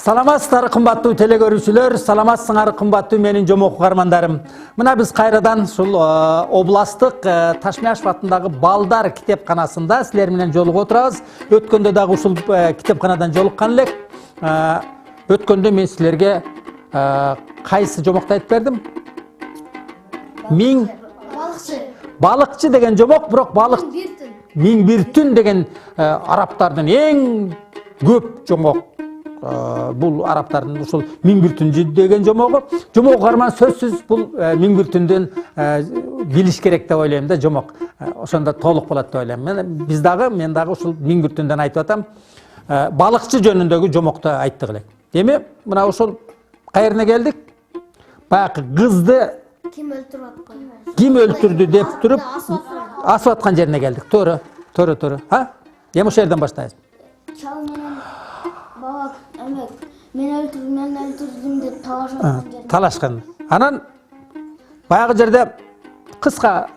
Саламатсыздар кымбаттуу телегөрүүчүлөр, саламатсыңар кымбаттуу менин жомок угармандарым. Мына биз кайрадан ушул областтык Ташмяшев атындагы балдар китепканасында силер менен жолугуп отурабыз. Өткөндө дагы ушул китепканадан жолуккан элек. Өткөндө мен силерге кайсы жомокто айтып бердим? Балыкчы деген жомок, бирок балык миң бир түн деген арабтардын эң көп жомок. Бул арабтардын ушул миң бир түн деген жомогу. Жомок угарман сөзсүз бул миң бир түндөн билиш керек деп ойлойм да, жомок. Ошондо толук болот деп ойлойм. Мен дагы ушул миң бир түндөн айтып атам. Балыкчы жөнүндөгү жомокто айттык элек. Эми мына ушул кайерine келдик? Баягы кызды ким өлтүрдү деп туруп асып аткан жерине келдик. Туура. Эми ошол жерден баштайбыз. Мен өлтүрдүм деп талашкан. Анан баягы жерде кыска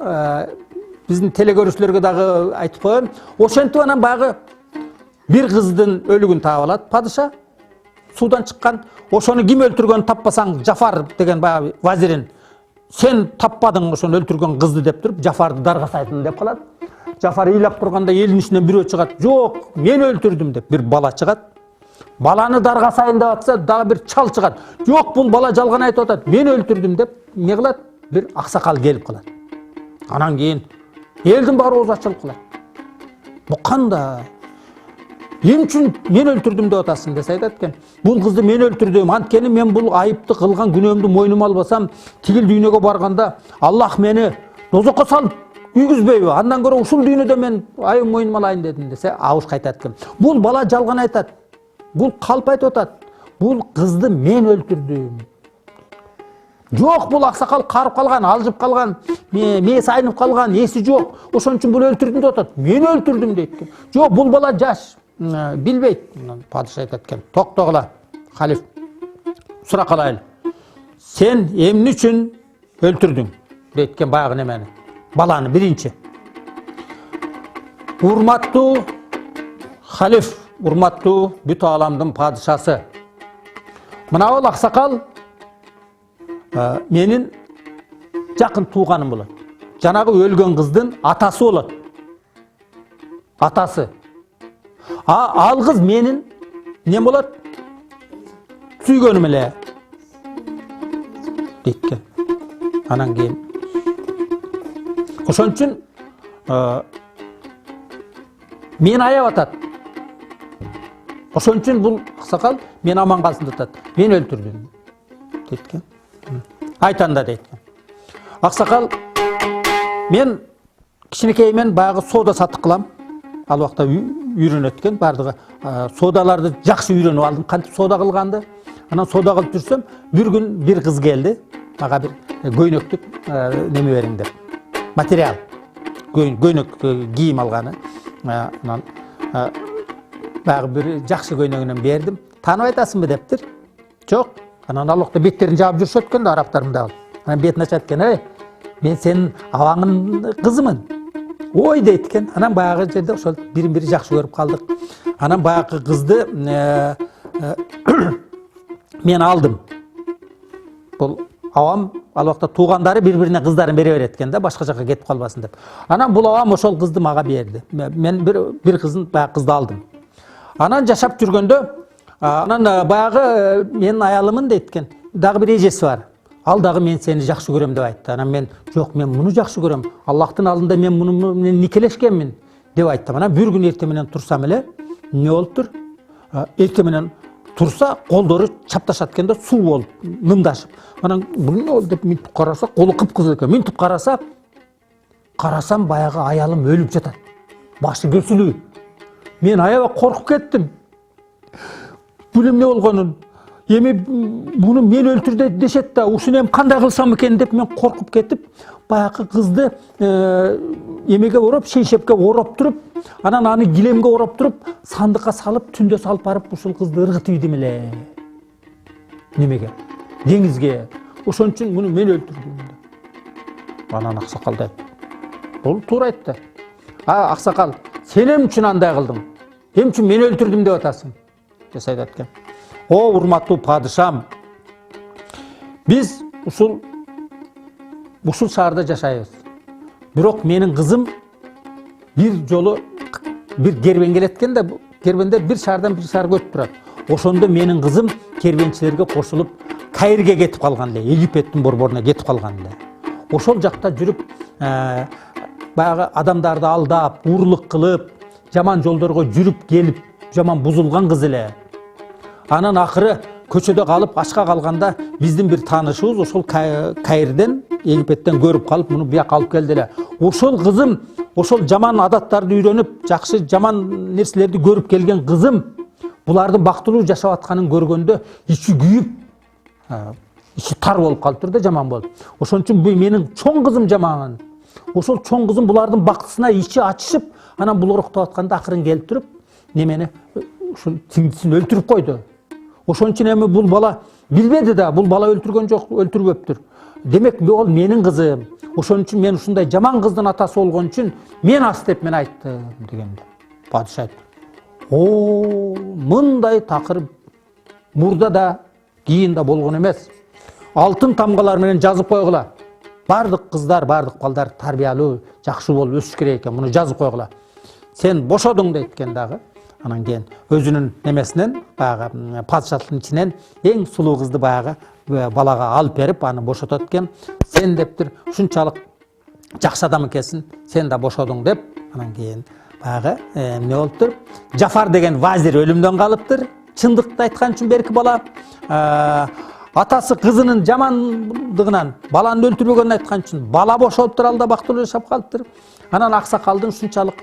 биздин телегөрүүчүлөргө дагы айтып коеюн. Ошентип анан баягы бир кыздын өлүгүн таап алат падыша. Судан чыккан. Ошону ким өлтүргөнүн таппасаң, Жафар деген баягы вазирин, сен таппадың ошону өлтүргөн кызды деп туруп, Жафарды даргасайдың деп калат. Жафар ыйлап турганда элдин ичинен бирөө чыгат. Жок, мен өлтүрдүм деп бир бала чыгат. Баланы даргасайын деп атса, дагы бир чал чыгат. Жок, бул бала жалган айтып атат. Мен өлтүрдүм деп эмне кылат? Бир аксакал келип калат. Анан кийин элдин баары ооз ачылып калат. Бу кандай? Эмне үчүн мен өлтүрдүм деп атасың десе айтат экен. Бул кызды мен өлтүрдүм. Анткени мен бул айыпты кылган күнөөмдү мойнума албасам, тигил дүйнөгө барганда Аллах мени дозокко салып үйгүзбөйбү? Андан көрө ушул дүйнөдө мен айып мойнума алайын дедим десе, Ауш кайтат экен. Бул бала жалган айтат. Бул калп айтып атат. Бул кызды мен өлтүрдүм. Жок, бул аксакал карып калган, алжып калган, мээси айнып калган, эси жок. Ошон үчүн бул өлтүрдүм деп атат. Мен өлтүрдүм дейт экен. Жок, бул бала жаш, билбейт. Падыша айтат экен. Токтогула, халиф. Сурак алайлы. Сен эмне үчүн өлтүрдүң? Дейт экен баягы немени. Баланы биринчи. Урматтуу халиф, урматтуу бүт аламдын падышасы. Мына бул аксакал менин жакын тууганым болот. Жанагы өлгөн кыздын атасы болот. Атасы. Ал кыз менин не болот? Сүйгөнүм эле. Дейт экен. Анан кийин ошон үчүн мен аяп атат. Ошон үчүн бул аксакал мен аман калсын деп атат. Мен өлтүрдүм дейт экен. Айтанда дейт экен. Аксакал мен кичинекеймен баягы соода сатык кылам. Ал убакта үйрөнөт экен, бардыгы соодаларды жакшы үйрөнүп алдым, кантип соода кылганды. Анан соода кылып жүрсөм, бир күн бир кыз келди. Ага бир көйнөктүк неме бериң деп. Материал. Көйнөк кийим алганы. Анан баягы бир жакшы көйнөгүнөн бердим. Таанып айтасыңбы дептир. Жок. Анан ал убакта беттерин жаап жүрүшөт экен да арабтар мындай. Анан бетин ачат экен. Эй, мен сенин абаңын кызымын. Ой дейт экен. Анан баягы жерде ошол бирин-бири жакшы көрүп калдык. Анан баягы кызды мен алдым. Бул авам ал убакта туугандары бири-бирине кыздарын бере берет экен да, башка жакка кетип калбасын деп. Анан бул авам ошол кызды мага берди. Мен бир кыздын баягы кызды алдым. Анан жашап жүргөндө, анан баягы менин аялымын дейт экен. Дагы бир эжеси бар. Ал дагы мен сени жакшы көрөм деп айтты. Анан мен жок, мен муну жакшы көрөм. Аллахтын алдында мен муну менен никелешкенмин деп айттым. Анан бир күн эртең менен турсам эле, эмне болуптур? Эртең менен турса, колдору чапташат экен да, суу болуп, нымдашып. Анан бул эмне болду деп минтип караса, колу кыпкызыл экен. Минтип карасам баягы аялым өлүп жатат. Башы кесилүү. Мен аябай коркуп кеттим. Бул эмне болгонун? эми буну мен өлтүрдү дешет да, ушуну эми кандай кылсам экен деп мен коркуп кетип, баягы кызды эмеге ороп, шейшепке ороп туруп, анан аны килемге ороп туруп, сандыкка салып, түндө салып барып, ушул кызды ыргытып ийдим эле. Немеге? Деңизге. Ошон үчүн муну мен өлтүрдүм деп. Анан аксакал айтты. Бул туура айтты. Аксакал, сен эмне үчүн андай кылдың? Эмне үчүн мен өлтүрдүм деп атасың? Деп айтат экен. О, урматтуу падышам, биз ушул шаарда жашайбыз. Бирок менин кызым бир жолу бир кербен келет экен да, кербендер бир шаардан бир шаарга өтүп турат. Ошондо менин кызым кербенчилерге кошулуп Каирге кетип калган эле, Египеттин борборуна кетип калган эле. Ошол жакта жүрүп, баягы адамдарды алдап, урлук кылып, жаман жолдорго жүрүп келип, жаман бузулган кыз эле. Анан акыры көчөдө калып, ачка калганда биздин бир таанышыбыз ошол Каирден, Египеттен көрүп калып, муну бияка алып келди эле. Ошол кызым, ошол жаман адаттарды үйрөнүп, жакшы жаман нерселерди көрүп келген кызым, булардын бактылуу жашап атканын көргөндө ичи күйүп, ичи тар болуп калыптыр да, жаман болуп. Ошон үчүн бул менин чоң кызым жаман. Ошол чоң кызым булардын бактысына ичи ачышып, анан булар уктап атканда акырын келип туруп, немени ушул сиңдисин өлтүрүп койду. Ошон үчүн эми бул бала билбеди да, бул бала өлтүргөн жок, өлтүрбөптүр. Демек, ол менин кызым. Ошон үчүн мен ушундай жаман кыздын атасы болгон үчүн мен ас деп мен айттым дегенде. Падыша айтты. О, мындай такыр мурда да, кийин да болгон эмес. Алтын тамгалар менен жазып койгула. Бардык кыздар, бардык балдар тарбиялуу, жакшы болуп өсүш керек экен. Муну жазып койгула. Сен бошодуң дейт экен дагы. Анан кийин өзүнүн немесинен, баягы падышалыктын ичинен эң сулуу кызды баягы балага алып берип, аны бошотот экен. Сен дептир, ушунчалык жакшы адам экенсиң, сен да бошодуң деп, анан кийин баягы эмне болуптур? Жафар деген вазир өлүмдөн калыптыр. Чындыкты айткан үчүн берки бала, атасы кызынын жамандыгынан баланы өлтүрбөгөнүн айткан үчүн бала бошолуптур, алда бактылуу жашап калыптыр. Анан аксакалдын ушунчалык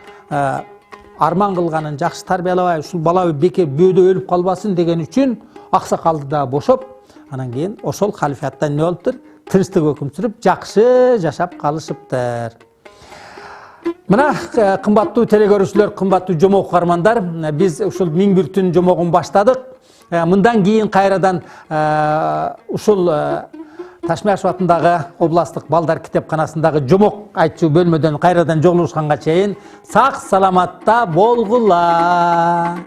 арман кылганын, жакшы тарбиялабай, ушул бала бекер бөөдө өлүп калбасын деген үчүн аксакалды да бошоп, анан кийин ошол халифаттан эмне болуптур? Тынчтык өкүм сүрүп, жакшы жашап калышыптыр. Мына кымбаттуу телекөрүүчүлөр, кымбаттуу жомок каармандар, биз ушул 1001 түн жомогун баштадык. Мындан кийин кайрадан ушул Ташмяшев атындагы областтык балдар китепканасындагы жомок айтчу бөлмөдөн кайрадан жолугушканга чейин сак саламатта болгула.